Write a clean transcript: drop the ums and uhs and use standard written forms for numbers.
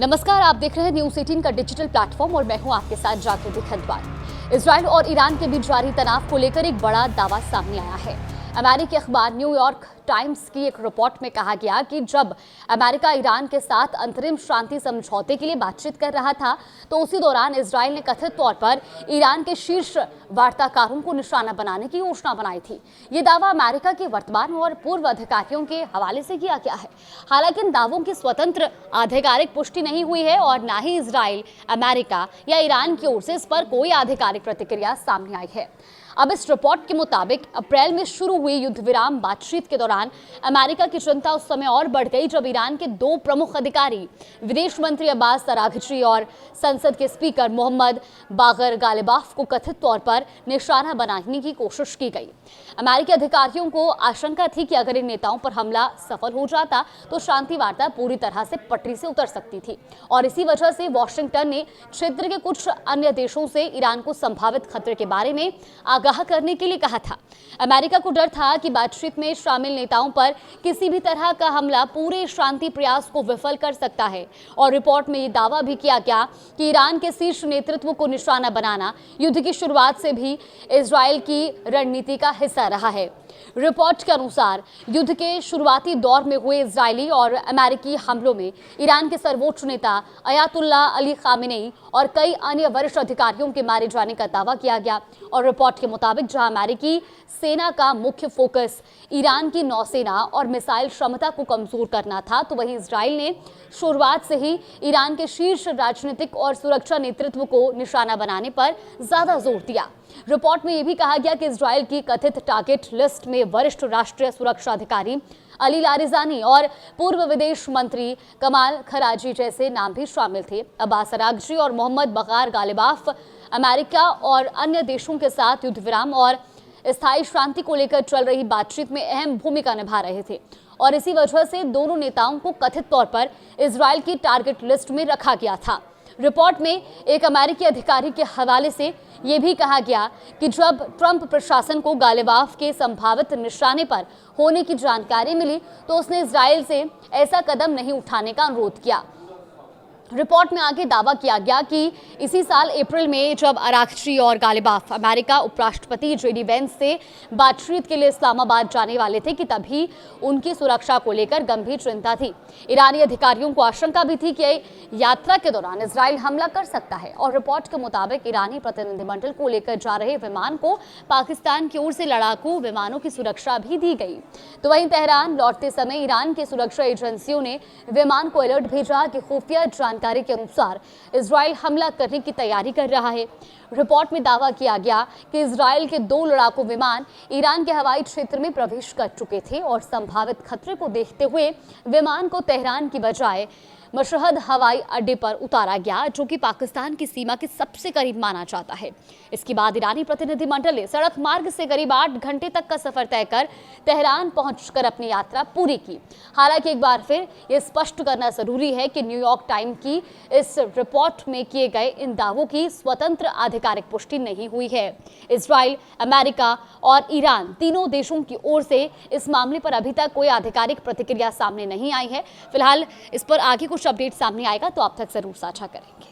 नमस्कार, आप देख रहे हैं न्यूज़ 18 का डिजिटल प्लेटफॉर्म और मैं हूं आपके साथ जागृति खंडवाल। इजराइल और ईरान के बीच जारी तनाव को लेकर एक बड़ा दावा सामने आया है। अमेरिकी अखबार न्यूयॉर्क टाइम्स की एक रिपोर्ट में कहा गया कि जब अमेरिका ईरान के साथ अंतरिम शांति समझौते के लिए बातचीत कर रहा था, तो उसी दौरान इजराइल ने कथित तौर पर ईरान के शीर्ष वार्ताकारों को निशाना बनाने की योजना बनाई थी। ये दावा अमेरिका के वर्तमान और पूर्व अधिकारियों के हवाले से किया गया है। हालांकि इन दावों की स्वतंत्र आधिकारिक पुष्टि नहीं हुई है और न ही इजराइल, अमेरिका या ईरान की ओर से इस पर कोई आधिकारिक प्रतिक्रिया सामने आई है। अब इस रिपोर्ट के मुताबिक अप्रैल में शुरू हुई युद्ध विराम बातचीत के दौरान अमेरिका की चिंता उस समय और बढ़ गई जब ईरान के दो प्रमुख अधिकारी, विदेश मंत्री अब्बास अराघची और संसद के स्पीकर मोहम्मद बागर गालिबाफ को कथित तौर पर निशाना बनाने की कोशिश की गई। अमेरिकी अधिकारियों को आशंका थी कि अगर इन नेताओं पर हमला सफल हो जाता तो शांति वार्ता पूरी तरह से पटरी से उतर सकती थी और इसी वजह से वॉशिंगटन ने क्षेत्र के कुछ अन्य देशों से ईरान को संभावित खतरे के बारे में आगाह करने के लिए कहा था। अमेरिका को डर था कि बातचीत में शामिल नेताओं पर किसी भी तरह का हमला पूरे शांति प्रयास को विफल कर सकता है और रिपोर्ट में ये दावा भी किया गया कि ईरान के शीर्ष नेतृत्व को निशाना बनाना युद्ध की शुरुआत से भी इजराइल की रणनीति का हिस्सा रहा है। रिपोर्ट के अनुसार युद्ध के शुरुआती दौर में हुए इजरायली और अमेरिकी हमलों में ईरान के सर्वोच्च नेता अयातुल्ला अली खामेनेई और कई अन्य वरिष्ठ अधिकारियों के मारे जाने का दावा किया गया और रिपोर्ट के मुताबिक जहां अमेरिकी सेना का मुख्य फोकस ईरान की नौसेना और मिसाइल क्षमता को कमजोर करना था, तो वहीं इजराइल ने शुरुआत से ही ईरान के शीर्ष राजनीतिक और सुरक्षा नेतृत्व को निशाना बनाने पर ज्यादा जोर दिया। रिपोर्ट में यह भी कहा गया कि इजराइल की कथित टारगेट लिस्ट में वरिष्ठ राष्ट्रीय सुरक्षा अधिकारी अली लारिजानी और पूर्व विदेश मंत्री कमाल खराजी जैसे नाम भी शामिल थे। अब्बास अराघची और मोहम्मद बागर गालिबाफ अमेरिका और अन्य देशों के साथ युद्ध विराम और स्थायी शांति को लेकर चल रही बातचीत में अहम भूमिका निभा रहे थे और इसी वजह से दोनों नेताओं को कथित तौर पर इजराइल की टारगेट लिस्ट में रखा गया था। रिपोर्ट में एक अमेरिकी अधिकारी के हवाले से यह भी कहा गया कि जब ट्रंप प्रशासन को गालिबाफ के संभावित निशाने पर होने की जानकारी मिली तो उसने इजराइल से ऐसा कदम नहीं उठाने का अनुरोध किया। रिपोर्ट में आगे दावा किया गया कि इसी साल अप्रैल में जब अराघची और गालिबाफ अमेरिका उपराष्ट्रपति जेडी वेंस से बातचीत के लिए इस्लामाबाद जाने वाले थे कि तभी उनकी सुरक्षा को लेकर गंभीर चिंता थी। ईरानी अधिकारियों को आशंका भी थी कि यात्रा के दौरान इजराइल हमला कर सकता है और रिपोर्ट के मुताबिक ईरानी प्रतिनिधिमंडल को लेकर जा रहे विमान को पाकिस्तान की ओर से लड़ाकू विमानों की सुरक्षा भी दी गई। तो वहीं तेहरान लौटते समय ईरान की सुरक्षा एजेंसियों ने विमान को अलर्ट भेजा कि खुफिया जानकारी के अनुसार इजराइल हमला करने की तैयारी कर रहा है। रिपोर्ट में दावा किया गया कि इजराइल के दो लड़ाकू विमान ईरान के हवाई क्षेत्र में प्रवेश कर चुके थे और संभावित खतरे को देखते हुए विमान को तेहरान की बजाय मशहद हवाई अड्डे पर उतारा गया, जो कि पाकिस्तान की सीमा के सबसे करीब माना जाता है। इसके बाद ईरानी प्रतिनिधिमंडल ने सड़क मार्ग से करीब 8 घंटे तक का सफर तय कर तेहरान पहुंचकर अपनी यात्रा पूरी की। हालांकि एक बार फिर यह स्पष्ट करना जरूरी है कि न्यूयॉर्क टाइम्स की इस रिपोर्ट में किए गए इन दावों की स्वतंत्र आधिकारिक पुष्टि नहीं हुई है। इजराइल, अमेरिका और ईरान तीनों देशों की ओर से इस मामले पर अभी तक कोई आधिकारिक प्रतिक्रिया सामने नहीं आई है। फिलहाल इस पर आगे कुछ अपडेट सामने आएगा तो आप तक जरूर साझा करेंगे।